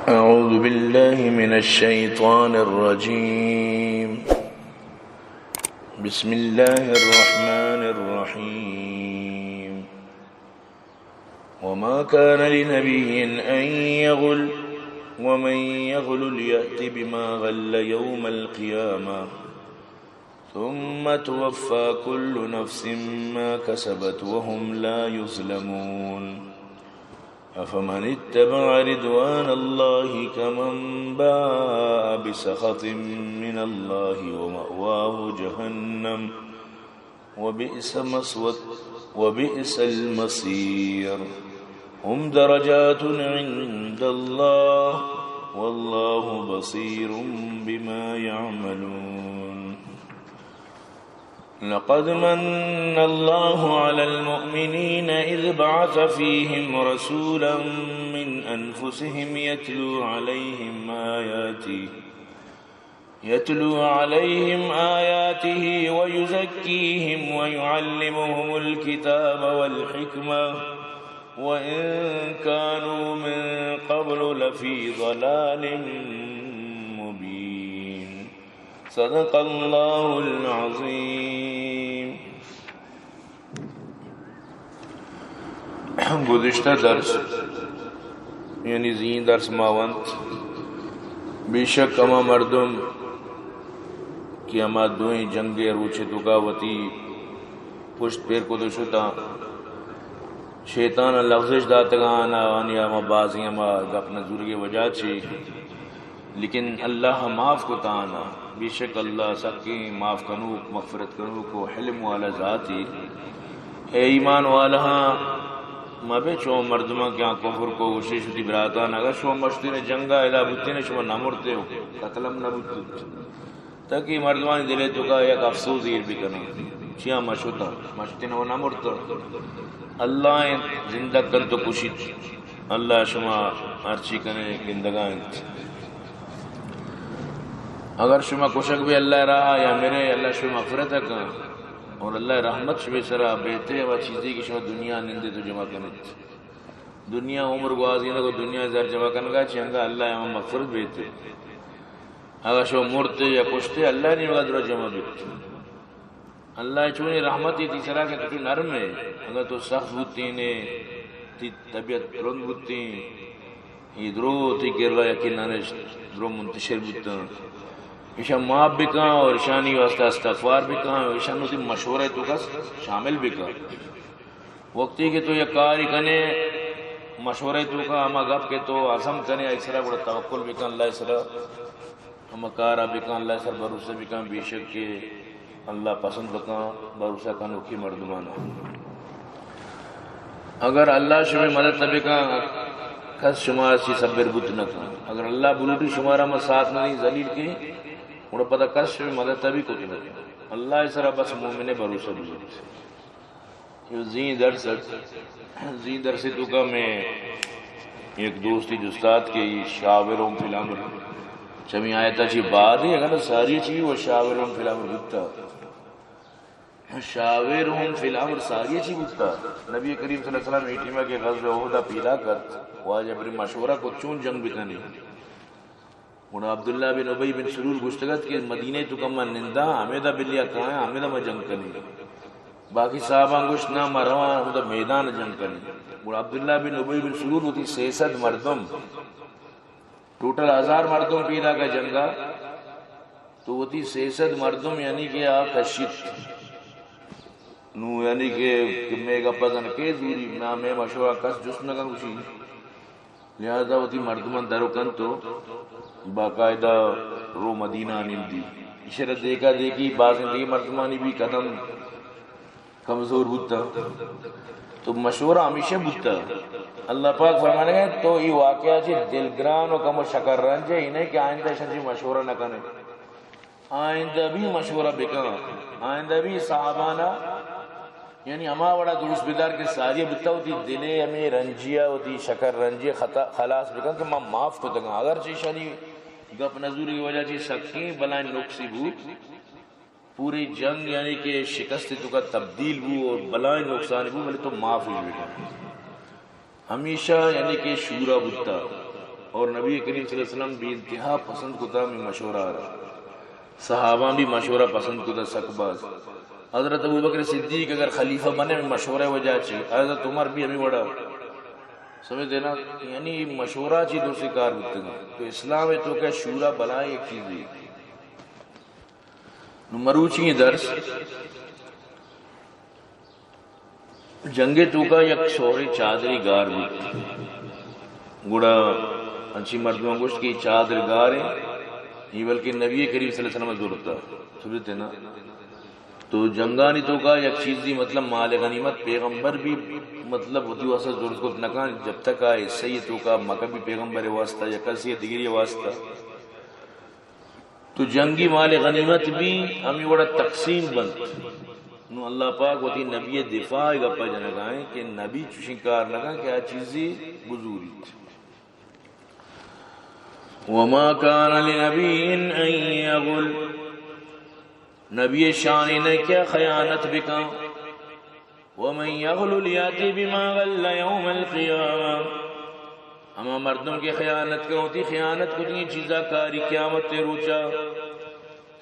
أعوذ بالله من الشيطان الرجيم. بسم الله الرحمن الرحيم. وما كان لنبي أن يغل ومن يغل ليأت بما غل يوم القيامة ثم توفى كل نفس ما كسبت وهم لا يظلمون. أفمن اتبع رضوان الله كمن باء بسخط من الله ومأواه جهنم وبئس المصير. هم درجات عند الله والله بصير بما يعملون. لقد من الله على المؤمنين إذ بعث فيهم رسولا من أنفسهم يتلو عليهم آياته ويزكيهم ويعلمهم الكتاب والحكمة وإن كانوا من قبل لفي ضلال مبين. صدق اللہ العظیم. گزشتہ درس یعنی زین درس ماونت بے شک اما مردم کی اما دوئیں جنگے روچے دکاوتی پشت پیر کو دشتا شیطان لغزش داتگانا آنی اما بازی اما اپنا ذریعے وجہ چی لیکن اللہ معاف کو تانا بے شک اللہ سکی معاف کنوک مغفرت کنوک و حلم والا ذاتی. اے ایمان والا مبے چو مردمہ کیا کفر کو وشی شدی براتان اگر شو مشتی نے جنگا الہ بودتی نے شو نمرتے ہو قتلم نبودتی تاکہ مردمانی دلے تو کا یک افسوس دیر بھی کرنا چیاں مشوتا مشتی نے وہ نمرتا اللہ زندہ کن تو کشید اللہ شما ارچی کنے گندگاں اگر شما کشک بھی اللہ رہا یا میرے اللہ شما مغفرت کا اور اللہ رحمت شما سرا بہتے و چیزیں کی شما دنیا نندے تو جمع کنت دنیا عمر گوازی نہ کو دنیا زر جمع کنگا چنگا اللہ یہاں مغفرت بہتے اگر شما مرتے یا کشتے اللہ نہیں وقت رو جمع بہتے اللہ چونی رحمت ہی تیسرا کہ تو نرم ہے اگر تو سخت ہوتی نے طبیعت رند ہوتی یہ درو تھی گروا یقین نانش درو منتشر بودتا ایشا معاف بھی کہاں اور ایشانی واسطہ استغفار بھی کہاں اور ایشانو تی مشورہ تو کس شامل بھی کہاں وقتی کہ تو یہ کاری کنے مشورہ تو کہاں ہما گپ کے تو عظم کنے ایسرا بڑا توقل بھی کہاں اللہ ایسرا ہما کارا بھی کہاں اللہ ایسرا بھروسہ بھی کہاں بے شک کے اللہ پسند کہاں بھروسہ کنو کی مردمانا اگر اللہ شما مدد تبی کہاں کس شما سی صبر بوت نہ کہاں اگر اللہ بلوٹی شمارا میں ساتھ نہیں ذلیل کی انہوں پتہ کس شما مدد تبی کو تھی اللہ اسرا بس مومن بھروسہ بھی زین درس تو کا میں ایک دوستی جو استاد کے شاوروں فی الامر چمی آیتا چی بعد ہی اگر ساری چی وہ شاوروں فی الامر بھتا شاوروں فی الامر ساری چی بھتا نبی کریم صلی اللہ علیہ وسلم ایٹیمہ کے غزوہ عہدہ پیدا کرت واجہ بری مشورہ کو چون جنگ بکنی انہوں عبداللہ بن عبی بن سلول گشتگت کہ مدینہ تو کم نندہ حمیدہ بلیا کہاں ہے حمیدہ میں جنگ کنی باقی صحابہ گشت نہ مروان ہوتا میدان جنگ کنی انہوں عبداللہ بن عبی بن سلول ہوتی 600 مردم ٹوٹل 1000 مردم پیدا کا جنگا تو ہوتی 600 مردم یعنی کہ آکشت نو یعنی کہ میں گا پتن کے دوری نامے مشورہ کس جس نگن کچھ لہذا ہوتی مردمان درو کن تو باقاعدہ رو مدینہ نیم دی اشارت دیکھا دیکھی بازیں دی مردمانی بھی قدم کمزور بودتا تو مشورہ ہمیشہ بودتا اللہ پاک فرمانے گئے تو یہ واقعہ چی دلگران و کم و شکر رنجے انہیں کہ آئندہ شنجی مشورہ نہ کنے آئندہ بھی مشورہ بکن آئندہ بھی صحابانہ یعنی ہما بڑا درست بیدار کے ساریہ بتا ہوتی دلے ہمیں رنجیہ ہوتی شکر رنجیہ خلاص بکن کہ ماں معاف کو دگا اگر چیشانی گپ نظوری کی وجہ چیز سکیں بلائیں نقصی بود پوری جنگ یعنی کہ شکست تو کا تبدیل ہو اور بلائیں نقصان ہو بلے تو معاف ہی بیٹا ہمیشہ یعنی کہ شورا بودتا اور نبی کریم صلی اللہ علیہ وسلم بھی انتہا پسند کتا میں مشورہ رہا، صحابہ بھی مشورہ پسند کتا سکباز. حضرت ابوبکر صدیق اگر خلیفہ بنے میں مشورہ وجہ چی، حضرت عمر بھی ہمیں بڑا سمجھ دینا، یعنی مشورہ چی دوسری کار بکتے ہیں. تو اسلام ہے تو کہ شورا بلائے ایک چیز ہے. مروچی درس جنگے تو کا یک شوری چادری گار بھی گڑا انچی مردوں گوشت کی چادر گاریں یہ بلکہ نبی کریم صلی اللہ علیہ وسلم ضرورت تھا سمجھتے نا. تو جنگانی تو کا یک چیز دی مطلب مال غنیمت پیغمبر بھی مطلب ہوتی واسطہ ضرورت کو نکان جب تک آئے صحیح تو کا مکہ بھی پیغمبر واسطہ یا کسی دیگری واسطہ. تو جنگی مال غنیمت بھی ہمیں بڑا تقسیم بند نو اللہ پاک ہوتی نبی دفاع گپا جنگائیں کہ نبی چشنکار لگا کیا چیزی بزوری. وما كان لنبي ان يغل نبی شان نے کیا خیانت بکا. ومن يغل ياتي بما غل يوم القيامه اما مردوں کی خیانت کا ہوتی خیانت کو دی چیزا کاری قیامت روچا.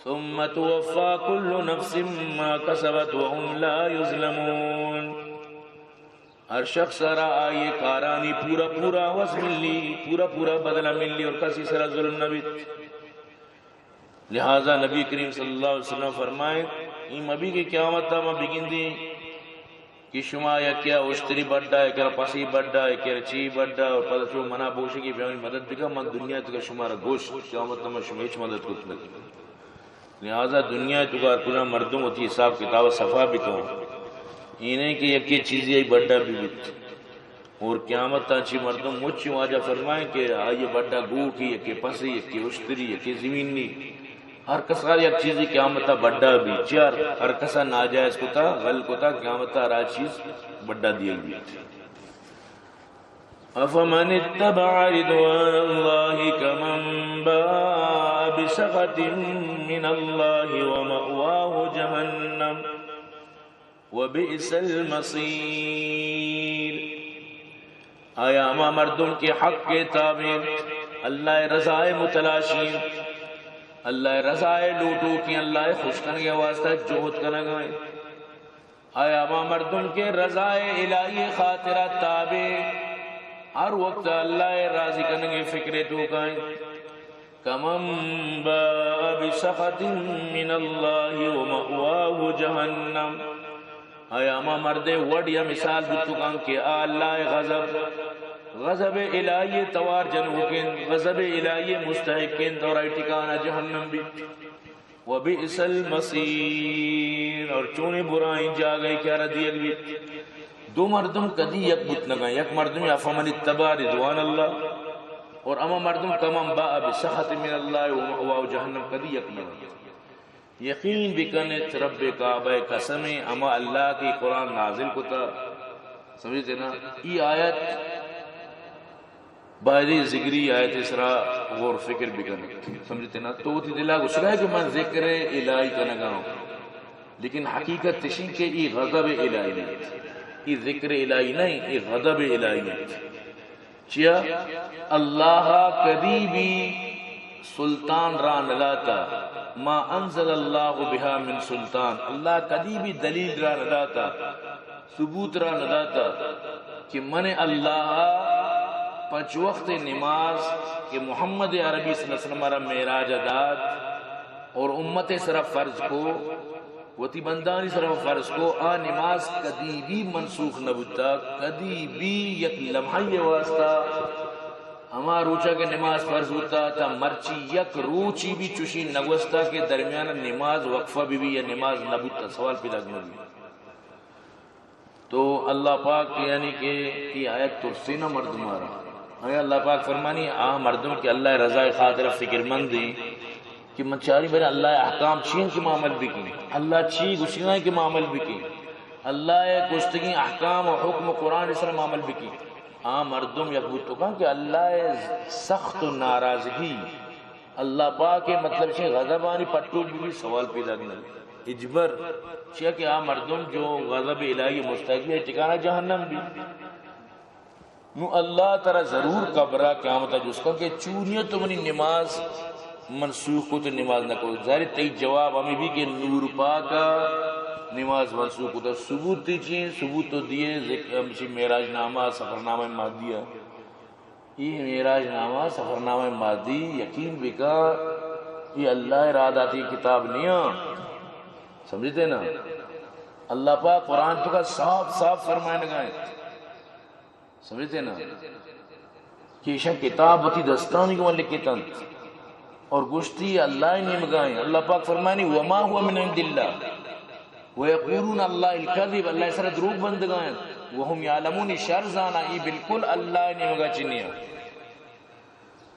ثم توفى كل نفس ما كسبت وهم لا يظلمون ہر شخص سرا آئیے کارانی پورا پورا وز ملی پورا پورا بدلہ ملی اور کسی سرا ظلم نہ بیت. لہذا نبی کریم صلی اللہ علیہ وسلم فرمائے این مبی کی قیامت تا میں بگن دی کہ شما یا کیا اشتری بڑھا ہے کیا پسی بڑھا ہے کیا چی بڑھا اور پتہ شما منع بوشے کی بیانی مدد بکا من دنیا تو کا شمارا گوشت قیامت تا میں شما ہیچ مدد کت لگی. لہذا دنیا تو کا کنا مردوں ہوتی حساب کتاب صفحہ بکا انہیں کہ یکی چیزی ای بڑھا بھی بیت اور قیامت تانچی مردم مجھے واجہ فرمائیں کہ آئیے بڑھا گو کی یکی پسی یکی اشتری یکی زمینی ہر کسا یک چیزی قیامت تا بڑھا بھی چار ہر کسا ناجائز کتا غل کتا قیامت تا ہر چیز بڑھا دیا بیت. افمن اتبع رضوان اللہ کمن باء بسخط من اللہ ومأواہ جہنم وبئس المصیر. آیا اما مردم کے حق کے تابع اللہ رضائے متلاشی اللہ رضائے لوٹو کی اللہ خوش کرنے کے واسطہ جوہد کرنے گئے. آیا اما مردم کے رضائے الہی خاطرہ تابع ہر وقت اللہ راضی کرنے کے فکرے تو کائیں. کمن باء بسخط من اللہ ومأواہ جہنم آیا اما مردے وڈیا مثال بتکان کہ اللہ غضب غضب الہی توار جنوکن غضب الہی مستحقین دورائی ٹکانا جہنم بھی. وبئس المصیر اور چونے برائیں جا گئے کیا ردیل بھی. دو مردم کدی یک بت نگائیں یک مردم افمن اتبع رضوان اللہ اور اما مردم کمن باء بسخط من اللہ ومأواہ جہنم کدی یک نگائیں. یقین بکنت رب کعبہ قسم اما اللہ کی قرآن نازل کتا سمجھتے نا. ای آیت باہری ذکری آیت اسرا غور فکر بکنت سمجھتے نا. تو تی دلا گسرا ہے کہ من ذکر الہی کا نگاہوں لیکن حقیقت تشین کے ای غضب الہی نہیں ای ذکر الہی نہیں ای غضب الہی نہیں. چیا اللہ کبھی بھی سلطان را نلاتا ما انزل اللہ بہا من سلطان اللہ کدی بھی دلیل را نداتا ثبوت را نداتا کہ من اللہ پنچ وقت نماز کہ محمد عربی صلی اللہ علیہ وسلم را معراج داد اور امت صرف فرض کو وتی بندانی صرف فرض کو آ نماز کدی بھی منسوخ نبتا کدی بھی یک لمحی واسطہ ہما روچا کے نماز فرض ہوتا تھا مرچی یک روچی بھی چوشی نگوستا کے درمیان نماز وقفہ بھی یا نماز نبوتا سوال پیدا کرنا بھی. تو اللہ پاک یعنی کہ یہ آیت ترسی نہ مرد مارا آیا اللہ پاک فرمانی مردوں کہ اللہ رضا خاطر فکر مند دی کہ منچاری بنا اللہ احکام چین کے معامل بھی کی اللہ چی گشنہ کے معامل بھی کی اللہ کشتگی احکام و حکم قرآن اس طرح معامل بھی کی. مردم یقبوت تو کہاں کہ اللہ سخت ناراضگی اللہ پاک کے مطلب سے غضبانی پٹو بھی سوال پیدا کرنا اجبر چاہیے کہ مردم جو غضب الہی مستحق ہے ٹھکانہ جہنم بھی. نو اللہ تعالی ضرور قبرہ قیامت جس کا کہ چونیت تو منی نماز منسوخ کو تو نماز نہ کو ظاہر تی جواب ہمیں بھی کہ نور پاکا نماز منسوخ ہوتا ثبوت دیجیے ثبوت تو دیے ذکر معراج نامہ سفر نامہ مادیہ یہ معراج نامہ سفر نامہ مادی یقین بکا یہ اللہ اراداتی کتاب نہیں سمجھتے نا اللہ پاک قرآن تو کا صاف صاف فرمائے لگائے سمجھتے نا کہ شاہ کتاب ہوتی دستانی کو لکھے تنت اور گشتی اللہ نے مگائیں اللہ پاک فرمانی وما ہوا من عند اللہ ویقولون اللہ الکذب اللہ سر دروغ بندگائیں وہم یعلمون شر زانا یہ بالکل اللہ نے مگا چنیا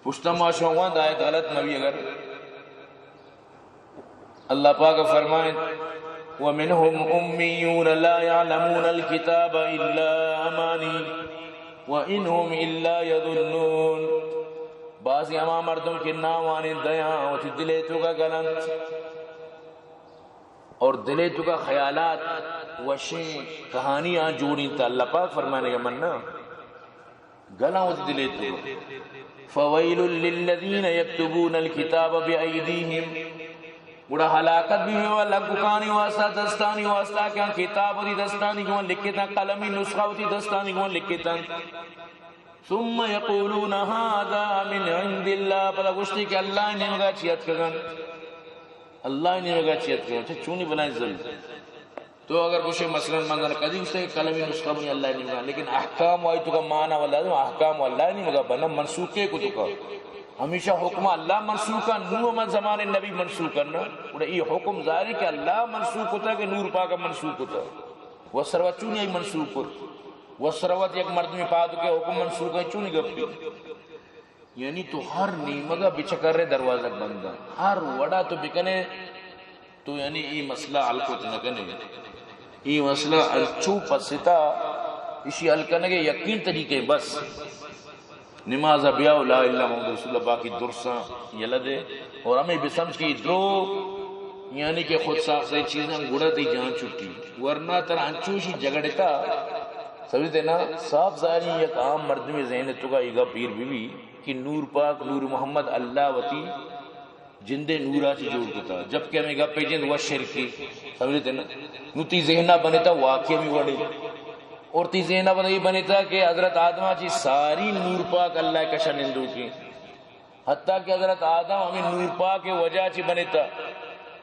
پشتا معاشوان دایت غلط نبی اگر اللہ پاک فرمائیں ومنهم امیون لا یعلمون الکتاب الا امانی وانهم الا یظنون بعضی اما مردم کے ناوانی دیاں ہوتی دلے تو کا گلنت اور دلے تو کا خیالات وشیں کہانیاں جوڑی تا اللہ پاک فرمانے کا مننا گلاں ہوتی دلے تو فویل للذین یکتبون الکتاب بأیدیہم بڑا ہلاکت بھی ہوئے لگکانی واسطہ دستانی واسطہ کیا کتاب ہوتی دستانی کیوں لکھے تا قلمی نسخہ ہوتی دستانی کیوں لکھے تا ثم یقولون هذا من عند اللہ پتہ گوشتی کہ اللہ نے مگا چیت کگن اللہ نے مگا چیت کگن چونی بنائیں ظلم تو اگر کچھ مثلا منظر قدیم سے کلمی نسخہ بنی اللہ نے مگا لیکن احکام وائی تو کا معنی واللہ احکام واللہ نے مگا بنا منسوخے کو تو کا ہمیشہ حکم اللہ منسوخ کا نور من زمان نبی منسوخ کرنا یہ حکم ظاہر ہے کہ اللہ منسوخ ہوتا ہے کہ نور پاک منسوخ ہوتا ہے وہ سروت چونی آئی منسوخ ہوتا وہ سروت ایک مرد میں پادو کے حکم منسوخ ہے چونی گپی یعنی تو ہر نیمگا بچکر رہے دروازہ بندہ ہر وڑا تو بکنے تو یعنی یہ مسئلہ علقوت نکنے یہ مسئلہ الچو پستا اسی علقنے یقین طریقے بس نماز بیاو لا الہ محمد رسول اللہ باقی درساں یلدے اور ہمیں بسمجھ کی درو یعنی کہ خود صاف سے چیزیں گڑا تی جان چکی ورنہ تر انچوشی جگڑتا سمجھتے نا صاف ظاہری یک عام مرد میں ذہن تو کا ایگا پیر بھی کہ نور پاک نور محمد اللہ وتی جندے نورا چی جوڑ کتا جبکہ ہمیں گا پیجند وہ شرکی سمجھتے نا نوتی ذہنہ بنتا واقعہ بھی وڑی اور تی ذہنہ بنے تھا کہ حضرت آدمہ چی ساری نور پاک اللہ کا شنندو کی حتیٰ کہ حضرت آدم ہمیں نور پاک کے وجہ چی بنے تھا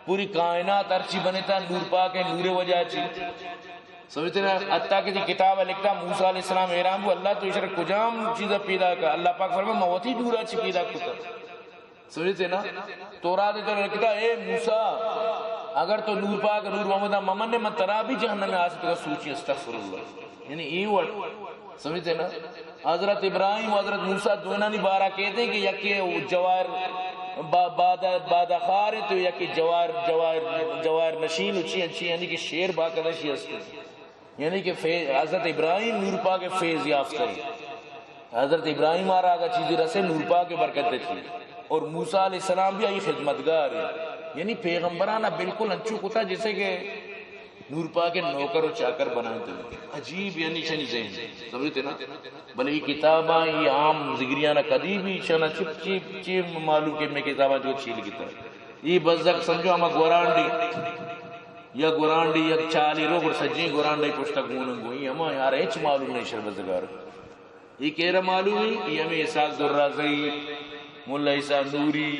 پوری کائنات ارچی بنے تھا نور پاک کے نور وجہ چی سمجھتے ہیں حتیٰ کہ کتاب لکھتا موسیٰ علیہ السلام ایرام اللہ تو اشارہ کجام چیزہ پیدا کر اللہ پاک فرما موتی نورا چی پیدا کتا سمجھتے نا تورات تو لکھتا اے موسیٰ اگر تو نور پاک نور محمد ممن نے مترا بھی جہنم میں آسکتا کا سوچی استغفر اللہ یعنی یہ ورڈ سمجھتے نا حضرت ابراہیم و حضرت موسیٰ دونہ نہیں بارہ کہتے ہیں کہ یکی جوار بادہ خار ہے تو یکی جوار نشین اچھی اچھی یعنی کہ شیر باقدشی ہستے یعنی کہ حضرت ابراہیم نور پاک کے فیض یافتہ ہے حضرت ابراہیم آرہا آگا چیزی رسے نور پاک کے برکت دیتی اور موسیٰ علیہ السلام بھی آئی خدمتگار ہے یعنی پیغمبرانہ بالکل انچو کتا جیسے کہ نور پاک کے نوکر و چاکر بنائے تھے عجیب یعنی شنی ذہن سمجھتے نا بلے یہ کتاباں یہ عام ذکریانہ قدیبی شنہ چپ معلوم کہ میں کتاباں جو چھیل کتا یہ بزدک سمجھو ہمیں گورانڈی یا چالی رو گر سجیں گورانڈی پشتا گونن گوئی ہمیں یار ایچ معلوم نہیں شربتگار یہ کہہ رہا معلوم ہے یہ ہمیں اسحاق درازی مولا عیسیٰ نوری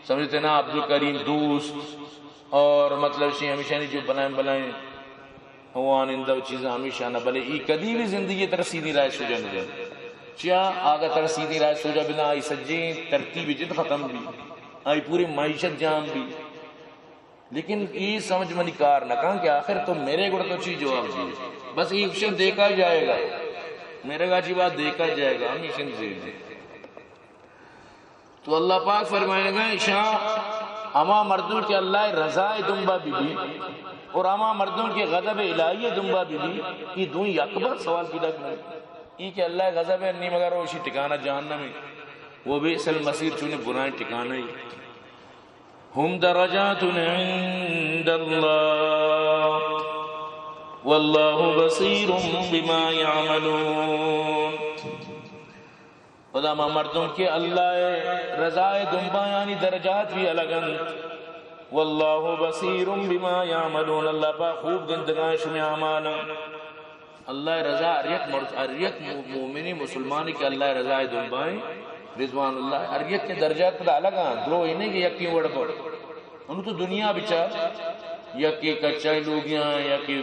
سمجھتے نا عبدالکریم دوست اور مطلب ہمیشہ نہیں جو بلائیں ہوان اندہ چیزیں ہمیشہ نہ بلے ای کدی بھی زندگی ترسیدی رائے سو جانے جائے چیا آگا ترسیدی رائے سو جا بنا آئی سجیں ترتیب جد ختم بھی آئی پوری معیشت جام بھی لیکن یہ سمجھ منی کار نہ کہاں کہ آخر تو میرے گوڑا تو چیز جواب دیئے بس یہ اکشن دیکھا جائے گا میرے گا چی بات دیکھا جائے گا ہم اکشن دیکھ دیں تو اللہ پاک فرمائے گا شاہ اما مردوں کے اللہ رضا دنبا بی بی اور اما مردوں کے غضب الہی دنبا بی بی یہ دون اکبر سوال پیدا کرنے یہ کہ اللہ غضب ہے نہیں مگر وہ اسی ٹکانہ جہنم میں وہ بئس المصیر چونے برائیں ٹکانہ ہی ہم درجات عند اللہ واللہ بصیر بما یعملون خدا ما مردم کے اللہ رضائے دنبا یعنی درجات بھی الگن واللہ بصیر بما یعملون اللہ پاک خوب گندگاہ شمی اعمال اللہ رضا اریت مومنی مسلمانی کے اللہ رضائے دنبائیں رضوان اللہ اریت کے درجات پر الگ ہیں درو ہی نہیں کہ یکی وڑ پڑ انہوں تو دنیا بچار یکی کچائی لوگیاں یکی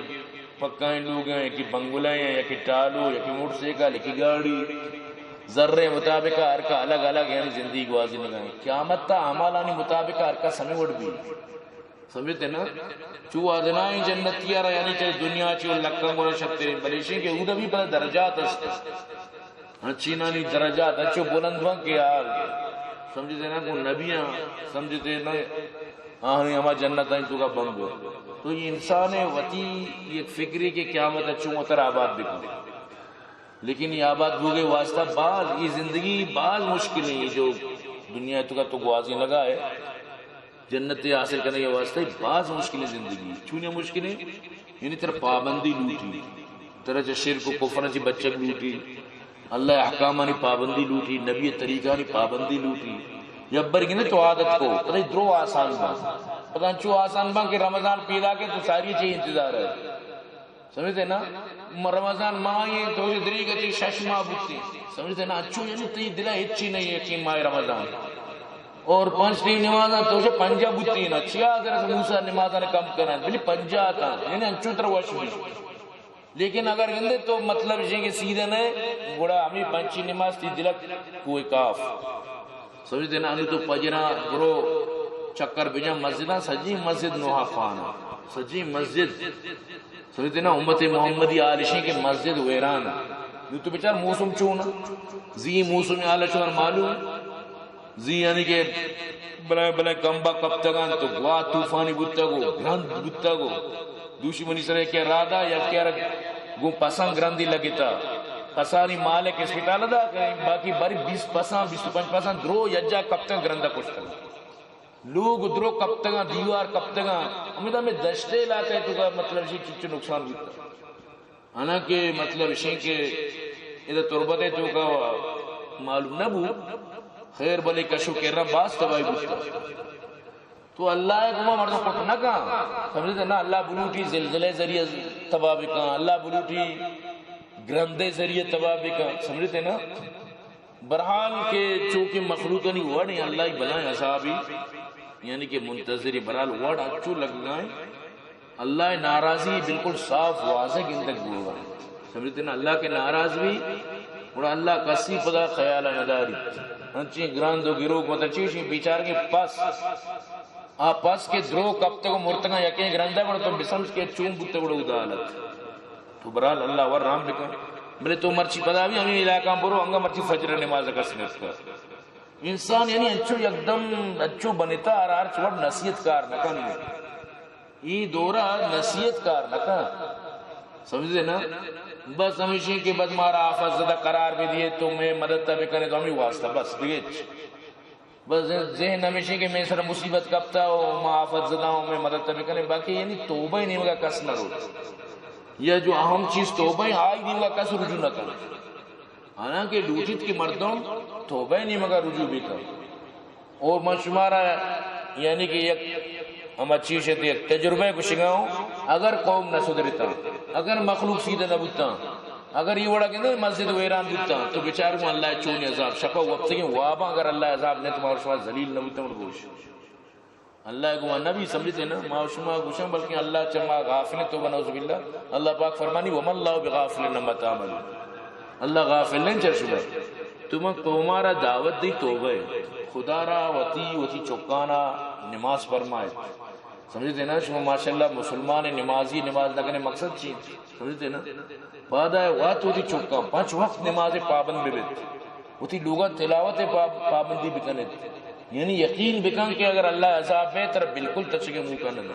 پکائیں لوگ ہیں یکی بنگلائیں ہیں یکی ٹالو یکی موٹر سائیکل یکی گاڑی ذرے مطابق ہر کا الگ الگ یعنی زندگی گوازی نگائیں قیامت تا اعمالانی مطابق ہر کا سمے وڑ بھی سمجھتے نا چو آدنائیں جنتیہ رہا یعنی چاہے دنیا چو لکھن گونا شکتے بلیشیں کہ اوڈا بھی پر درجات ہے چینانی درجات اچھو بلند وان کے آل سمجھتے نا کہ نبیاں سمجھتے نا آہنی ہما جنت آئیں تو کا بنگ تو یہ انسان وطی ایک فکری کہ قیامت اچھو متر آباد بکن لیکن یہ آباد ہوگے واسطہ بال یہ زندگی بال مشکل ہے جو دنیا تو کا تو گوازی لگا ہے جنت حاصل کرنے کے واسطے بعض مشکل زندگی چونے مشکل ہے یعنی تر پابندی لوٹی طرح شرک و کفر چی بچک لوٹی اللہ احکامانی پابندی لوٹی نبی طریقانی پابندی لوٹی جبر گنے تو عادت کو پتہ درو آسان بان پتہ چو آسان بان کہ رمضان پیدا کے تو ساری چیز انتظار ہے سمجھتے نا رمضان ماہی تو دری گتی شش ماہ بکتی سمجھتے نا اچھو یعنی تی دلہ ہچی نہیں یقین ماہ رمضان اور پانچ ٹیم نمازاں تو اسے پنجہ بوتی نا چھیا حضرت موسیٰ نمازاں نے کم کرنا بلی پنجہ آتا یعنی انچو تر وش بھی لیکن اگر گندے تو مطلب یہ کہ سیدھے نے گوڑا ہمیں پنچی نماز تی دلک کوئی کاف سمجھتے نا ہمیں تو پجرہ برو چکر بجا مسجدہ سجی مسجد نوحا خوانا سجی مسجد سمجھتے نا امت محمدی آلشی کے مسجد ویران یہ تو بچار موسم چونا زی موسم آلشوار معلوم زی یعنی کہ بلائے بلائے کمبا کب تگان تو گوا توفانی بودتا گو گرند بودتا گو دوشی منی سرے کیا رادا یا کیا گو پسان گرندی لگتا پسانی مالک اسپیٹال دا باقی باری 20% 25% درو یجا کب تک گرندہ کشتا لوگ درو کب تگان دیوار کب تگان امیدہ میں دشتے علاقہ ہے تو کا مطلب یہ چچو نقصان بودتا حالانکہ مطلب شیں کہ ادھا تربت ہے تو کا معلوم نہ بو خیر بلے کشو کر رہا باس تباہی بودتا تو اللہ ہے گمہ مردوں کو نہ کہاں سمجھتے نا اللہ بلوٹی زلزلے ذریعہ تباہ بکاں اللہ بلوٹی گرندے ذریعہ تباہ بکاں سمجھتے نا برحال کے چونکہ مخلوقہ نہیں وڑیں اللہ ہی بلائیں اصحابی یعنی کہ منتظری برحال وڑ اچھو لگ گائیں اللہ ناراضی بالکل صاف واضح گندک بول رہا ہے سمجھتے نا اللہ کے ناراض بھی اور اللہ کسی پدا خیال نداری انچی گراندو گروہ مطلب چیشی بیچار کے پاس پاس کے درو کب تک مرتگاں یقین گرندہ بڑا تو بسمس کے چون بودتا بڑا ادالت تو برحال اللہ ور رام بکا بلے تو مرچی پدا بھی ہمیں علاقہ برو انگا مرچی فجر نماز کا سنت کا انسان یعنی اچھو یکدم اچھو بنتا آرار چوڑ نصیت کار نکن یہ دورہ نصیت کار نکن سمجھتے نا بس ہمیشہ کہ بس مارا آفت زدہ قرار بھی دیئے تو میں مدد تبھی کرنے تو ہمیں واسطہ بس دیکھ بس ذہن ہمیشہ کہ میں سر مصیبت کب تھا میں آفت زدہ ہوں میں مدد تبھی کرنے باقی یعنی توبہ ہی نہیں مگا کس نہ رو یا جو اہم چیز توبہ ہی آئی نہیں مگا کس رجوع نہ کرنے حالانکہ لوٹیت کے مردوں توبہ ہی نہیں مگا رجوع بھی کر اور من شمارا یعنی کہ یک ہم اچھی شہتے ایک تجربہ کو شگاؤں اگر قوم نہ صدرتا اگر مخلوق سیدھا نہ بودتا اگر یہ وڑا کہنے مسجد ویران بودتا تو بیچار کو اللہ چونی عذاب شپا وقت کہ وابا اگر اللہ عذاب نے تمہارا شما ذلیل نہ بودتا مرگوش اللہ کو نبی سمجھتے نا ما شما گوشاں بلکہ اللہ چما غافل توبہ نعوذ باللہ اللہ پاک فرمانی وَمَا اللَّهُ بِغَافِلٍ عَمَّا تَعْمَلُونَ اللہ غافل نہیں چل شبہ تمہارا دعوت دی توبہ ہے خدا را وتی چوکانا نماز فرمائے سمجھتے نا شما ماشاءاللہ مسلمان نمازی نماز نہ کرنے مقصد چیز سمجھتے نا بعد آئے وات ہوتی چکا 5 وقت نماز پابند بھی بیت ہوتی لوگا تلاوت پابندی بکنے یعنی یقین بکن کہ اگر اللہ عذاب ہے تر بالکل تچکے منہ کا نہ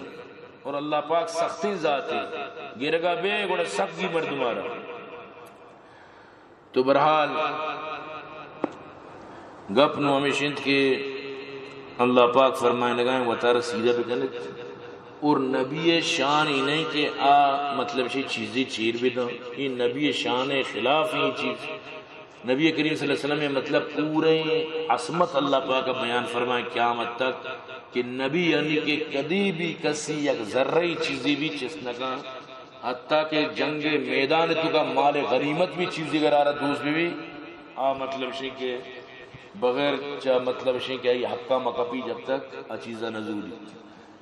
اور اللہ پاک سختی ذات ہے گرگا بے گوڑا سخت بھی مرد مارا تو برحال گپ نو ہمیشند کے اللہ پاک فرمائے لگائیں وطار سیدھا بکنے اور نبی شان ہی نہیں کہ مطلب یہ چیزیں چیر بھی دوں یہ نبی شان خلاف ہی چیز نبی کریم صلی اللہ علیہ وسلم میں مطلب پورے عصمت اللہ پاک کا بیان فرمائے قیامت تک کہ نبی یعنی کہ کدی بھی کسی یک ذرہی چیزی بھی چسنگا حتیٰ کہ جنگ میدان تو کا مال غنیمت بھی چیزی گرارہ دوست بھی مطلب شی کہ بغیر چا مطلب شی کہ یہ حقہ مقفی جب تک اچیزہ نزولی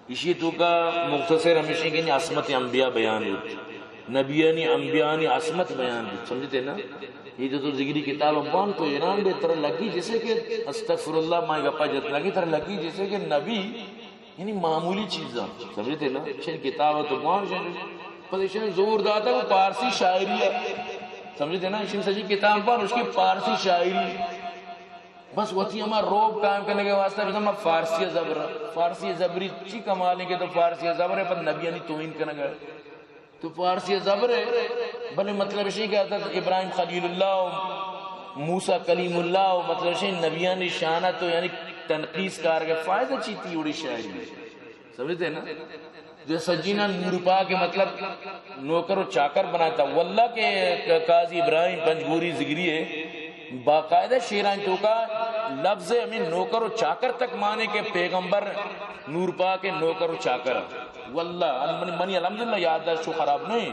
اسی تو کا مختصر ہمیشہ کہ عصمت انبیاء بیان ہوتی نبیانی انبیانی عصمت بیان ہوتی سمجھتے نا یہ تو ذکری کتاب امبان تو انام دے طرح لگی جیسے کہ استغفر اللہ مائی گپا جتنا کی طرح لگی جیسے کہ نبی یعنی معمولی چیزاں سمجھتے نا شن کتاب تو امبان شن پتشن زور داتا وہ پارسی شاعری ہے سمجھتے نا شن سجی کتاب امبان اس کی پارسی شاعری بس وہ تھی ہمارا روب قائم کرنے کے واسطہ بھی ہم فارسی زبری چی کمالیں کہ تو فارسی زبر ہے پر نبیانی توہین کرنے گئے تو فارسی زبر ہے بلے مطلب شی کہ حضرت ابراہیم خلیل اللہ موسیٰ کلیم اللہ مطلب شی نبیانی شانہ تو یعنی تنقیس کار کے فائدہ چیتی اڑی شاعری میں سمجھتے ہیں نا جو سجینہ نورپا کے مطلب نوکر و چاکر بنایا تھا واللہ کے قاضی ابراہیم پنجگوری ذکری ہے باقاعدہ شیران تو کا لفظ ہمیں نوکر و چاکر تک مانے کے پیغمبر نورپا کے نوکر و چاکر واللہ منی الحمدللہ یادداشت شو خراب نہیں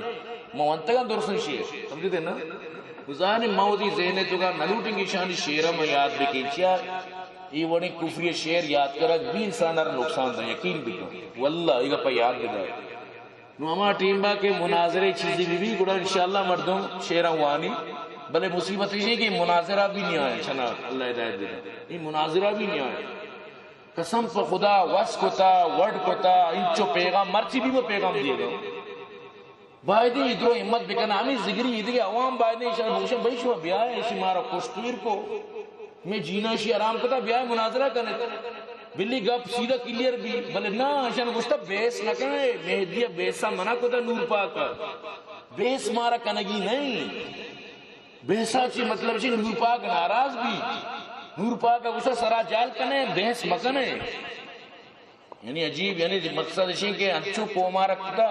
موانتگان درسن شیر سمجھتے نا وزان موتی ذہنے تو کا نلوٹیں کی شانی شیرہ میں یاد بکی چیا یہ وڑی کفری شیر یاد کرا بھی انسان ار نقصان دا یقین بکا واللہ یہ پا یاد بدا نو ہما ٹیم با کے مناظرے چیزی بھی گڑا انشاءاللہ مردوں شیرہ وانی بلے مصیبت یہ کہ مناظرہ بھی نہیں آئے چنا اللہ ہدایت دے یہ مناظرہ بھی نہیں آئے قسم پا خدا وس کتا ورڈ کتا انچو پیغام مرچی بھی وہ پیغام دیے گا باید ادھر ہمت بکنا ہمیں ذکری ادھر عوام باید اشارہ بوشن بھائی شما بیائے اسی مارا کشتیر کو میں جینا اسی آرام کتا بیائے مناظرہ کرنے بلی گپ سیدھا کلیر بھی بلے نا اشارہ گوشتا بیس نہ کرنے مہدیہ بیسا منع کتا نور پاکا بیس مارا کنگی نہیں بیسا چی مطلب چی نور پاک ناراض بھی نور پاک اسا سرا جال کنے بحث مکنے یعنی عجیب یعنی مقصد اسی کہ انچو قومہ رکھتا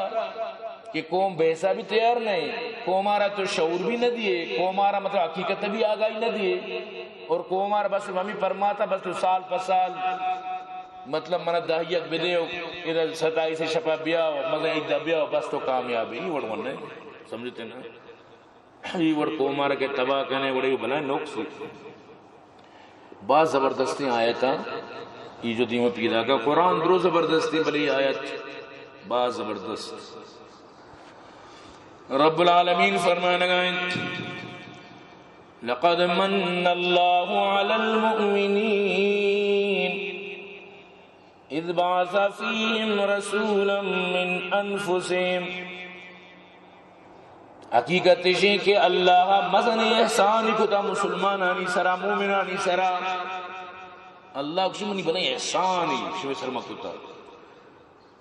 کہ قوم بحثا بھی تیار نہیں قومہ تو شعور بھی نہ دیے قومہ مطلب حقیقت بھی آگاہی نہ دیے اور قومہ بس ہمیں فرماتا بس تو سال پر سال مطلب منہ دہیت بدے ادھر 27 شپا بیا مطلب ایک دا بیا بس تو کامیاب ہے یہ وڑ ون سمجھتے نا یہ وڑ قومہ کے تباہ کرنے وڑے بلائیں نقص بعض زبردستی آیتاں یہ جو دیمہ پیدا کا قرآن درو زبردستی بلی آیت بعض زبردست رب العالمین فرمانے گئے لقد من اللہ علی المؤمنین اذ بعث فیہم رسولا من انفسہم حقیقت ہے کہ اللہ مزن احسان کتا مسلمانانی سرا مومنانی سرا اللہ کسی منی بنا احسانی شوی سرما کتا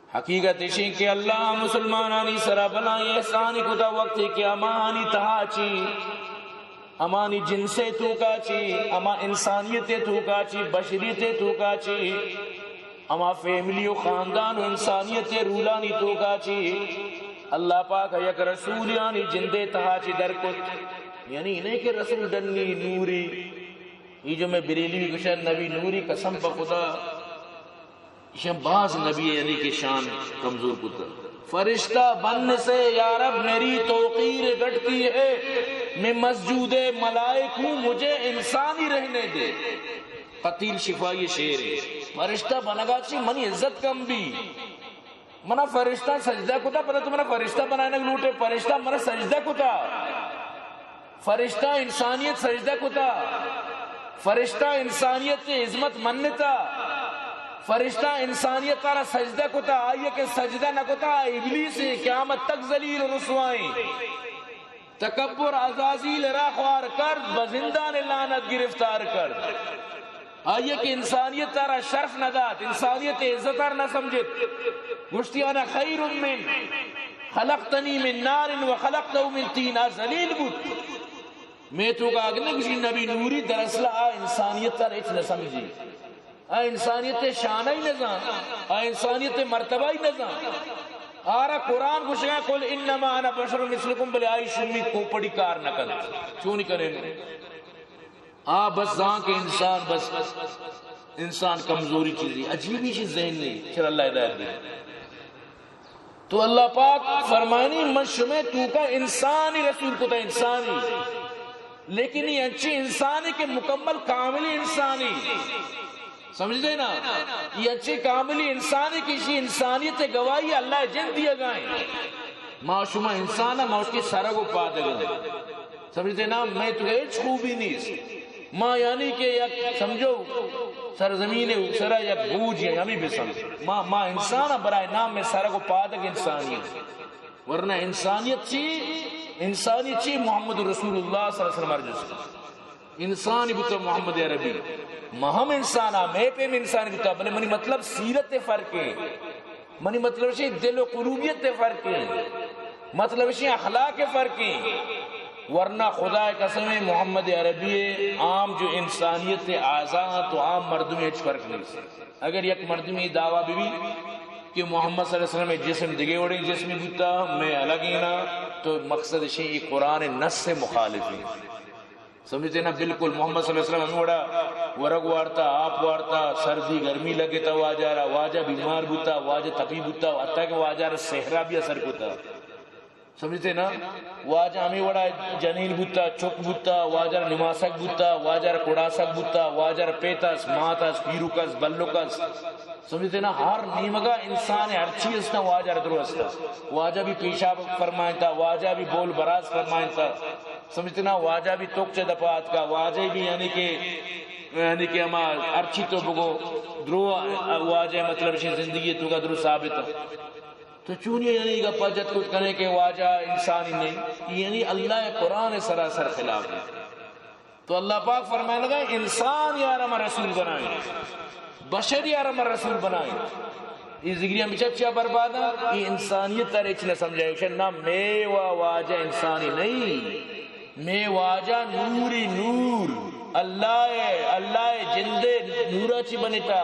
حقیقت ہے کہ اللہ مسلمانانی سرا بنا احسانی کتا وقت کہ امانی تہا چی امانی جنسے توکا چی اما انسانیت توکا چی بشریت توکا چی اما فیملی و خاندان و انسانیت رولانی توکا چی اللہ پاک یک رسول یعنی جندے تہاچی در کت یعنی انہیں کہ رسول ڈنی نوری یہ جو میں بریلی بھی کشن نبی نوری قسم پا خدا یہ بعض نبی یعنی کہ شان کمزور کتا فرشتہ بن سے یا رب میری توقیر گھٹتی ہے میں مسجود ملائک ہوں مجھے انسانی رہنے دے قتیل شفائی شیر ہے فرشتہ بنگا چی منی عزت کم بھی منا فرشتہ سجدہ کتا پتہ تو منا فرشتہ بنانے لوٹے فرشتہ منا سجدہ کتا فرشتہ انسانیت سجدہ کتا فرشتہ انسانیت عظمت منتا فرشتہ انسانیت تارا سجدہ کتا آئیے کہ سجدہ نہ کتا ابلیس قیامت تک ذلیل و رسوائیں تکبر عزازیل راخوار کرد بزندان لعنت گرفتار کرد آئیے کہ انسانیت تارا شرف نہ دات انسانیت عزت تارا نہ سمجھت گوشتی انا خیر من خلقتنی من نار و خلقتو من تین ذلیل بود میں تو کہا کہ کسی نبی نوری دراصلہ انسانیت تارا ایچ نہ سمجھی انسانیت شانہ ہی نظام انسانیت مرتبہ ہی نظام آرہ قرآن کو شکا قل انما انا بشر مثلکم بلے آئی شمی کو پڑی کار نہ کر کیوں نہیں کریں بس زاں کے انسان بس انسان کمزوری چیزی عجیبی چیز ذہن نہیں چل اللہ ہدایت دے. تو اللہ پاک فرمانی من شمع تو کا انسانی رسول کو تھا انسانی، لیکن یہ اچھی انسانی کے مکمل کاملی انسانی، سمجھتے نا، یہ اچھی کاملی انسانی کسی انسانیت گواہی اللہ جن دیا گائیں. ما شما انسانا ما اس کی سارا کو پا دے گا، سمجھتے نا، میں تو ایچ خوبی نہیں ماں یعنی کہ یک سمجھو سرزمین سرا یک بوجھ ہے ہمیں بھی سمجھ ماں انسان برائے نام میں سارا کو پادک انسانیت، ورنہ انسانیت چی محمد رسول اللہ صلی اللہ علیہ وسلم ارجس انسانی بتا محمد عربی مہم انسانا میں پہ میں انسانی بتا بلے منی مطلب سیرت فرق ہے، منی مطلب سے دل و قلوبیت فرق ہے، مطلب سے اخلاق فرق ہے، ورنہ خدا قسم محمد عربی عام جو انسانیت آزاں تو عام مردم میں فرق نہیں. اگر یک مردمی دعویٰ بھی کہ محمد صلی اللہ علیہ وسلم جسم دگے اڑے جسم بوتا میں الگ ہی نہ، تو مقصد یہ قرآن نص سے مخالف ہے، سمجھتے نا. بالکل محمد صلی اللہ علیہ وسلم وڑا ورگ وارتا آپ وارتا سردی گرمی لگے تا واجارا واجہ بیمار بوتا واجہ تپی بوتا حتیٰ کہ واجہ صحرا بھی اثر ہوتا، سمجھتے نا. واجہ ہمیں وڑا جنین بوتا چک بوتا واجہ نماسک بوتا واجہ کڑاسک بوتا واجہ پیتاس ماتاس پیروکس بلوکس، سمجھتے نا. ہر نیمگا انسان ہر چیز تا واجہ درست تھا، واجہ بھی پیشاب فرمائیں تھا، واجہ بھی بول براز فرمائیں تھا، سمجھتے نا. واجہ بھی توکچے دپات کا واجہ بھی یعنی کہ ہما ارچی تو بگو درو واجہ مطلب زندگی تو کا درو ثابت ہے. تو چونی یعنی گا پجت کچھ کرنے کے واجہ انسانی نہیں، یعنی اللہ قرآن سراسر خلاف ہے. تو اللہ پاک فرمائے لگا انسان یار ہمارا رسول بنائیں، بشر یار ہمارا رسول بنائیں. یہ ذکریہ میں چچا بربادا یہ انسانیت تر اچھ نہ سمجھائے کہ نہ میں واجہ انسانی نہیں، میں واجہ نوری نور اللہ جندے نورا چی بنتا،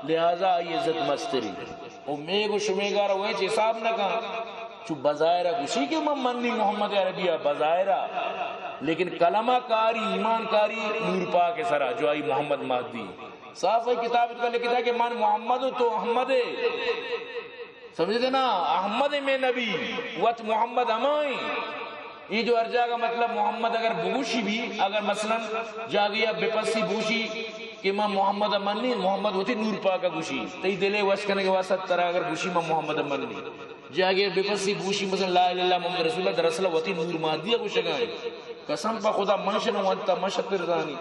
لہذا یہ عزت مستری اور میں کو شمیگارہ ہوئے چھ حساب نہ کہا چو بظاہرہ گوشی کہ من منی محمد عربیہ بظاہرہ، لیکن کلمہ کاری ایمان کاری نور پاک سرا جو آئی محمد مہدی صاف ہے. کتاب کا لکھتا ہے کہ من محمد تو احمد ہے، سمجھتے نا، احمد میں نبی وقت محمد ہمائیں. یہ جو ارجا کا مطلب محمد اگر بگوشی بھی اگر مثلا جاگیا بپسی بوشی کہ ماں محمد امنی محمد ہوتی نور پاکا گوشی تی دلے وش کرنے کے واسط طرح اگر گوشی ماں محمد امنی جاگیا بپسی بوشی مثلا لا الہ الا محمد رسول اللہ دراصلہ ہوتی نور مہدیہ کو شگائیں. قسم پا خدا منشن وانتا مشتر زانی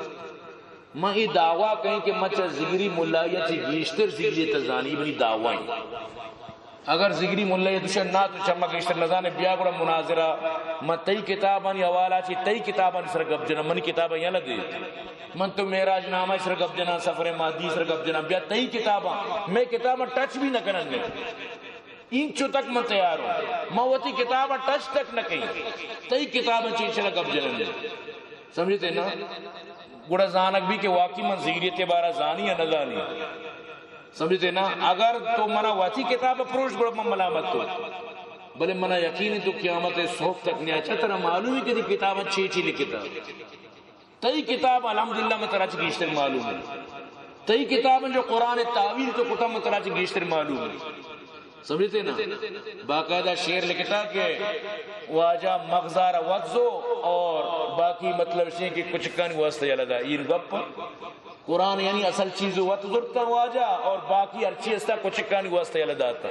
ماں یہ دعویٰ کہیں کہ مچہ زگری ملائیت سے گیشتر زگری تزانی بنی دعوائیں. اگر زگری ملائیت دوشن نا تو چمہ گیشتر نزانے بیا گوڑا مناظرہ من تی کتابانی حوالہ چی تی کتابانی سر گب جنا منی کتابہ یہاں لگے من تو میراج نامہ سر گب جنا سفر مادی سر گب جنا بیا تی کتابہ میں کتابہ ٹچ بھی نہ کرنگے انچو تک من تیار ہوں میں وہ تی کتابہ ٹچ تک نہ کہیں تی کتابہ چیز سر گب جننگے. سمجھتے نا گوڑا زانک بھی کہ واقعی من زگریت بارہ زانی یا نزانی، سمجھتے نا. اگر تو منا واتی کتاب اپروش گوڑا من ملامت تو بلے منا یقینی تو قیامت صحف تک نہیں اچھا ترہ معلوم ہے کہ کتاب چیچی لکھتا تی کتاب الحمدللہ میں ترہ چی گیشتر معلوم ہے، تی کتاب جو قرآن تعویل تو کتاب میں ترہ چی گیشتر معلوم ہے. سمجھتے نا باقاعدہ شعر لکھتا کہ واجہ مغزار وقزو اور باقی مطلب سے کہ کچھ کن واسطہ یلدہ یہ گپ قرآن یعنی اصل چیز وقت ضرورتا واجہ اور باقی ہر چیز تا کچھ کن واسطہ یلدہ آتا.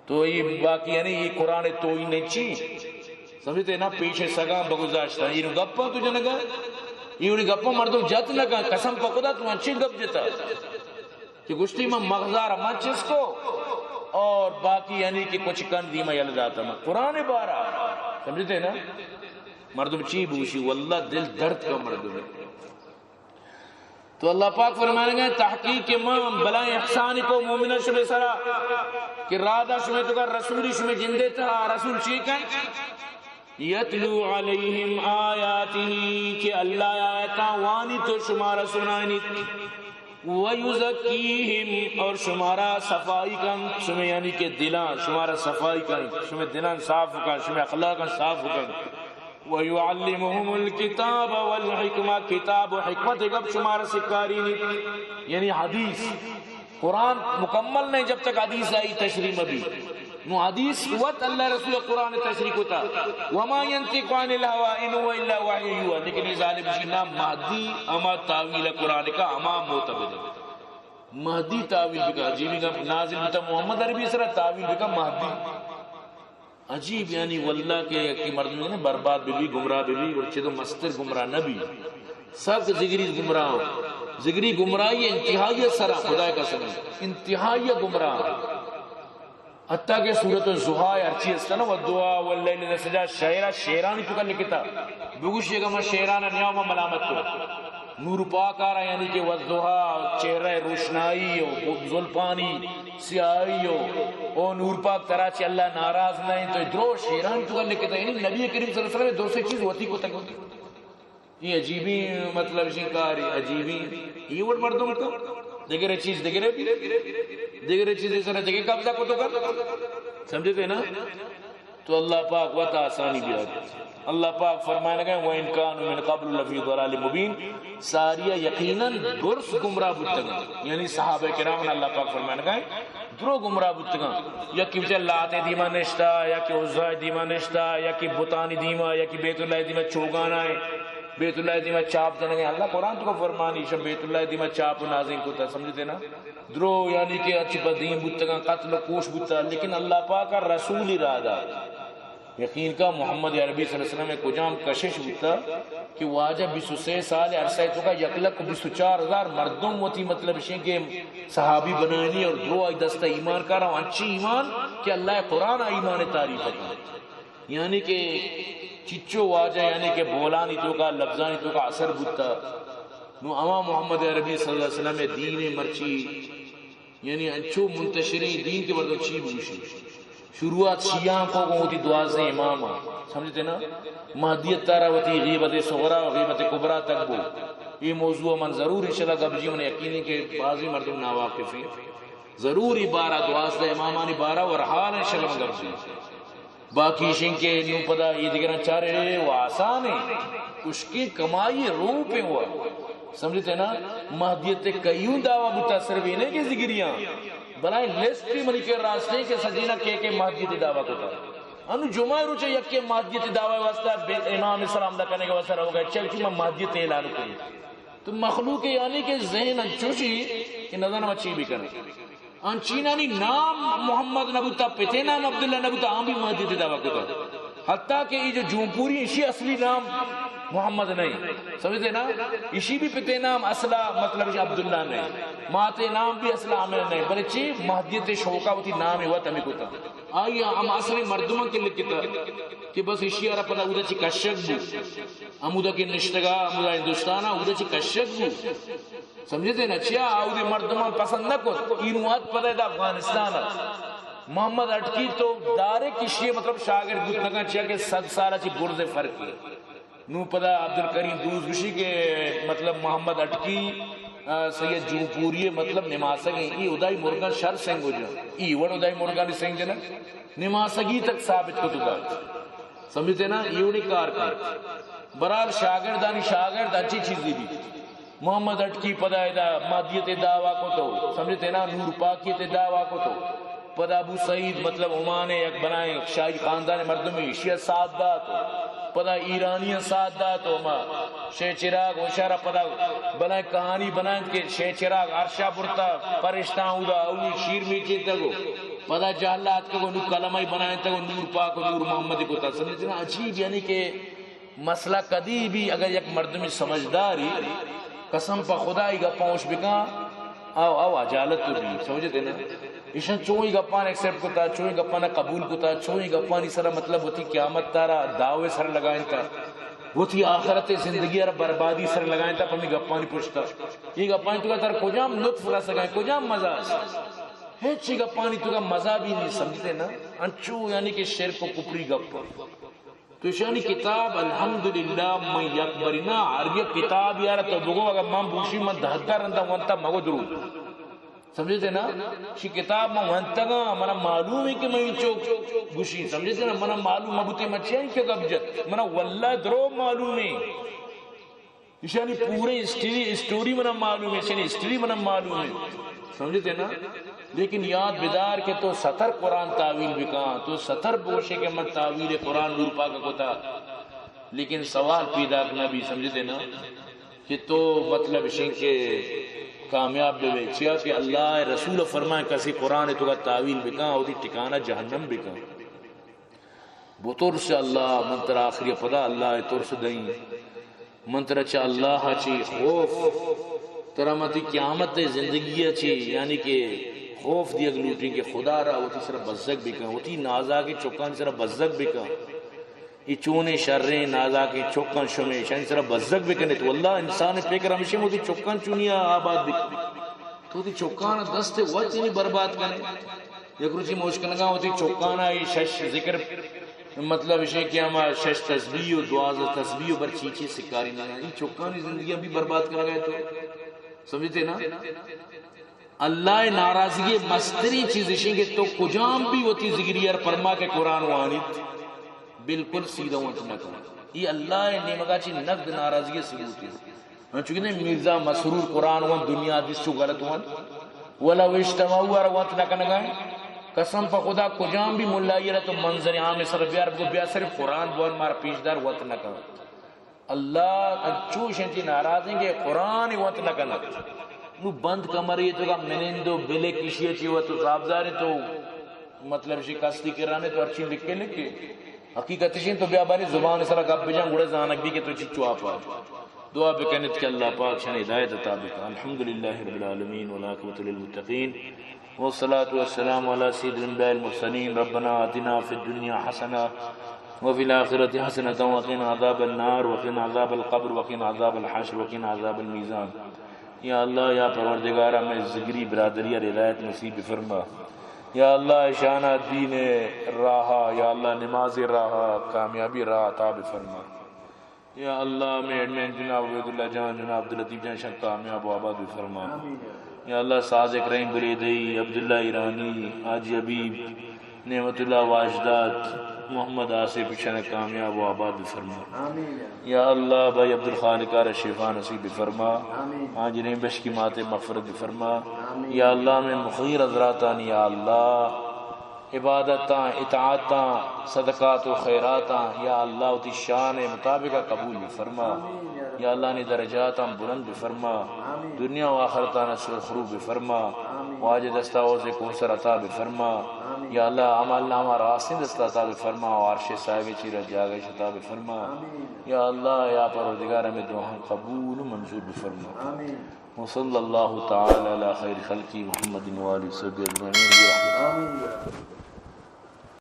تو یہ باقی یعنی یہ قرآن تو ہی نہیں چی، سمجھتے نا پیچھے سگاں بگزاشتا یہ گپا تو جنگا یہ گپا مردم جت لگا قسم پکدا تو اچھی گپ جتا کہ گشتی میں مغزار منچس کو اور باقی یعنی کہ کچھ کن دیمہ یلد آتا میں قرآن بارہ، سمجھتے نا مردم چی بوشی واللہ دل درد کا مردم ہے. تو اللہ پاک فرمائیں گے تحقیق ماں بلائیں احسانی کو مومنہ شمع سرا کہ رادہ شمع تو کر رسولی شمع جندے تھا رسول چیکن یتلو علیہم آیاتی کہ اللہ آیتا وانی تو شمارا سنائنی وَيُزَكِّيهِمْ اور شمارا صفائی کن شمع یعنی کہ دلان شمارا صفائی کن شمع دلان صاف کن شمع اخلاق صاف کن وَيُعَلِّمُهُمُ الْكِتَابَ وَالْحِكْمَةَ، کتاب و حکمت گپ شمار سکاری نہیں، یعنی حدیث قرآن مکمل نہیں جب تک حدیث آئی تشریح مبی نو حدیث قوت اللہ رسول قرآن تشریح ہوتا وما ينطق عن الهوى ان هو الا وحی یوحى، لیکن یہ ظالم جنا مہدی اما تعویل قرآن کا اما معتبد مہدی تعویل کا عجیب کا نازل ہوتا محمد عربی سرا تعویل کا مہدی عجیب، یعنی واللہ کے مرد میں برباد بھی گمراہ بھی اور چھے تو مستر گمراہ نبی سب زگری گمراہ ہو، زگری گمراہی انتہائی سرا خدا کا سمجھ انتہائی گمراہ، حتیٰ کہ سورۃ الضحیٰ ارچی استنا والدعاء واللیل اذا سجا شیرانی تو کر لکھتا بگوشی گا میں شیرانہ نیاؤں میں ملامت کو نور پاک آ رہا یعنی کہ والضحیٰ چہرہ روشنائی ہو زلپانی سیاہی ہو او نور پاک تراچی اللہ ناراض نہیں تو درو شیرانی تو کر لکھتا، یعنی نبی کریم صلی اللہ علیہ وسلم دو سے چیز ہوتی کو تک ہوتی، یہ عجیبی مطلب شکاری عجیبی یہ وڑ مردوں کو دیگر چیز دیگر چیز اس طرح دیگر قبضہ کو تو کر سمجھتے نا، تو اللہ پاک وقت آسانی بھی آتی، اللہ پاک فرمائے لگا وَإِن كَانُوا مِن قَبْلُ لَفِي ضَلَالٍ مُبِينٍ، ساریہ یقیناً درس گمراہ بتگا، یعنی صحابہ کرام اللہ پاک فرمائے لگا درو گمراہ بتگا، یا کہ بچہ لات دیما نشتا، یا کہ عزہ دیما نشتا، یا کہ بطانی دیما، یا کہ بیت اللہ دیما چوگانا ہے، بیت اللہ دیما چاپ دنے گئے، اللہ قرآن تو کو فرمانی شب بیت اللہ دیما چاپ نازین کو تا سمجھتے نا درو، یعنی کہ اچھی بدین بتگا قتل و کوش بتا، لیکن اللہ پاک کا رسول ارادہ یقین کا محمد عربی صلی اللہ علیہ وسلم میں کجام کشش بتا کہ واجہ 26 سال عرصہ تو کا یکلک 24,000 مردوں ہوتی، مطلب شیں کہ صحابی بنانی اور درو آئی دستہ ایمان کر رہا ہوں اچھی ایمان کہ اللہ قرآن ایمان تعریف ہے، یعنی کہ چچو واجہ یعنی کہ بولانی تو کا لفظانی تو کا اثر بتا نو اما محمد عربی صلی اللہ علیہ وسلم میں دین مرچی یعنی انچو منتشری دین کے بردو چی بوشی شروعات شیعہ کو ہوتی 12 امامہ سمجھتے نا، مہدیت تارہ ہوتی غیبت صغرا و غیبت کبرا تک بو، یہ موضوع من ضرور انشاءاللہ گبجی من یقینی کہ بعضی مردم ناواقف ہیں ضروری 12 امامانی 12 ورحال انشاءاللہ من گبجی باقی شن کے نو پدا یہ دیکھنا چاہ رہے وہ آسان ہے، اس کی کمائی روپ ہے ہوا سمجھتے نا، مہدیت کئیوں دعویٰ بتا صرف انہیں کی ذکریاں بلائیں لسٹ بھی منی کے راستے کے سجینہ کے مہدیت دعویٰ کو تا انو جمعہ روچے یک کے مہدیت دعویٰ واسطہ امام اسلام دا کرنے کا واسطہ رہو گئے چل چی میں مہدیت اعلان کریں تو مخلوق یعنی کہ ذہن انچوشی کہ نظر نہ اچھی بھی کریں انچینانی نام محمد نبوتا پتے نام عبداللہ نبوتا آم بھی مہدیت دعویٰ کو تا، حتیٰ کہ یہ جو جونپوری اسی اصلی نام محمد نہیں سمجھتے نا، اسی بھی پتے نام اصلہ مطلب عبداللہ نہیں، ماتے نام بھی اصلہ عامل نہیں بلچہ مہدیت شوقہ ہوتی نام ہے وہ تمہیں کو تا آئیے ہم اصلی مردمان کے لکھتا کہ بس اسی آرہ پتا اودا چی کشک بو امودا کے نشتگا امودا ہندوستانہ اودا چی کشک بو سمجھتے نا، چیا اودا مردمان پسند نہ کن اینوات پتا ہے دا افغانستان محمد اٹکی تو دارے کشی مطلب شاگرد گتنا کا چیا کہ 100 سالہ چی برز فرق ہے نو پدا عبدالکریم دوز گشی کے مطلب محمد اٹکی سید جوپوری مطلب نماسگیں ای ادائی مرگان شر سنگ ہو جا ای وڑ ادائی مرگانی سنگ جنا نماسگی تک ثابت کو تو دا سمجھتے نا ایونی کار کر برال شاگردانی شاگرد اچھی چیزی بھی محمد اٹکی پدا ایدہ مادیت دعویٰ کو تو سمجھتے نا نور پاکیت دعویٰ کو تو پدا ابو سعید مطلب عمان ایک بنائیں شاہی خاندان مردمی شیعہ سعادات پدا ایرانیاں سعادات ہما شہ چراغ وشارہ پدا بنائیں کہانی بنائیں کہ شہ چراغ عرشہ برتا پرشتاں اودا اوی شیر میچے تگو پدا جہلات کو نور کلمہ بنائیں تگو نور پاک و نور محمد کو تا سمجھتے نا عجیب، یعنی کہ مسئلہ کدی بھی اگر یک مردمی سمجھداری قسم پا خدای گا پہنچ بکا او عجالت تو بھی سمجھتے نا، ایشان چوئی گپان ایکسپٹ کتا چوئی گپانا قبول کتا چوئی گپانی سر مطلب ہوتی قیامت تارا دعوے سر لگائیں تا ہوتی آخرت زندگی اور بربادی سر لگائیں تا پمی گپانی پوچھتا یہ گپانی تو کا تر کجام لطف رہ سکائیں کجام مزہ ہے چی گپانی تو کا مزہ بھی نہیں سمجھتے نا انچو یعنی کہ شرک و کپری گپ تو شانی کتاب الحمدللہ میں یکبرینا عربی کتاب یارا تو بگو اگر من بوشی من دہدہ رندہ وانتا مگو درود سمجھتے نا شی کتاب میں وانتگا منا معلوم ہے کہ میں چوک گوشی سمجھتے نا منا معلوم مبوتی مچین کے گبجت منا واللہ درو معلوم ہے یعنی پورے اسٹوری منا معلوم ہے یعنی اسٹوری منا معلوم ہے سمجھتے نا لیکن یاد بیدار کہ تو 70 قرآن تعویل بکان تو 70 بوشے کے من تعویل قرآن نور پاک کو تھا لیکن سوال پیدا کرنا بھی سمجھتے نا کہ تو مطلب شین کے کامیاب بے چیا کہ اللہ رسول فرمائے کسی قرآن تو کا تعویل بکان ہوتی ٹکانا جہنم بکان بطور سے اللہ منتر آخری پدا اللہ طور سے دیں منتر اچھا اللہ چی خوف ترامتی قیامت زندگی چی یعنی کہ خوف دی اگلوٹیں کہ خدا رہا ہوتی صرف بزک بکا ہوتی نازا کی چکان صرف بزک بکا یہ چونے شرریں نازا کی چکان شمیں شانی صرف بزک بکنے تو اللہ انسان پیکر ہمیشہ ہوتی چکان چونیا آباد بکا تو ہوتی چکان دستے وقت نہیں برباد کرنے یک روچی موشکنگا ہوتی چکان آئی شش ذکر مطلب اسے کیا ہمارا شش تسبیح و دعاز تسبیح و بر چیچی سکاری نہ یہ چکانی زندگیاں بھی برباد کر گئے تو سمجھتے نا اللہ ناراضگی مستری چیز اشیں کہ تو کجام بھی ہوتی ذکری اور فرما کے قرآن وانیت بالکل سیدھا وانت نہ کرو یہ اللہ نعمگا چی نقد ناراضگی ثبوتی ہے چونکہ نہیں مرزا مسرور قرآن وان دنیا دیس چو غلط وان وَلَوْ اِجْتَمَعُوا اور وانت نہ کرنے گئے قسم پا خدا کجام بھی ملائی رہا تو منظر عام سر بیار بگو بیا صرف قرآن بول مارا پیشدار وقت نہ کرو اللہ چوش انتی ناراضیں گے قرآن وقت نہ کرنا نو بند کمری تو کا منندو بلے کشی اچھی ہوا تو صاحبزار تو مطلب شی کستی کرانے تو ارچین لکھے لکھے حقیقت شین تو بیا بانی زبان سرا کب بجان گوڑے زانک بھی کہ تو چی چوا پا دعا بکنت کہ اللہ پاک شان ہدایت عطا بکا الحمدللہ رب العالمین والعاقبۃ للمتقین والصلاة والسلام على سید الانبیاء المرسلین ربنا آتنا فی الدنیا حسنہ وفی الآخرۃ حسنۃ وقنا عذاب النار وقنا عذاب القبر وقنا عذاب الحشر وقنا عذاب الميزان یا اللہ یا پروردگارہ میں ذکری برادری اور ہدایت نصیب فرما یا اللہ شانہ دین راہا یا اللہ نماز راہا کامیابی راہ عطا فرما یا اللہ میں ایڈمین جناب عبید اللہ جان جناب عبداللطیف جان شک کامیاب و آباد فرما یا اللہ صادق رحیم بریدئی عبداللہ ایرانی حاجی حبیب نعمت اللہ واجدات محمد آصف شان کامیاب و آباد فرما یا اللہ بھائی عبدالخالق شفا نصیب فرما حاجی رحیم بش کی مات مغفرت فرما یا اللہ میں مخیر حضراتان یا اللہ عبادتاں اطاعتاں صدقات و خیراتاں یا اللہ اتی شان مطابقہ قبول فرما یا اللہ نے درجاتاں بلند فرما دنیا و آخرتاں نصر خروب فرما واجہ دستاؤں سے کوثر عطا فرما یا اللہ عمل نامہ راسن دستا عطا فرما و عرش صاحب چیرہ جاگش عطا فرما یا اللہ یا پروردگار میں دعا قبول منظور فرما وصلی اللہ تعالی علی خیر خلقی محمد و آلہ وصحبہ اجمعین برحمتہ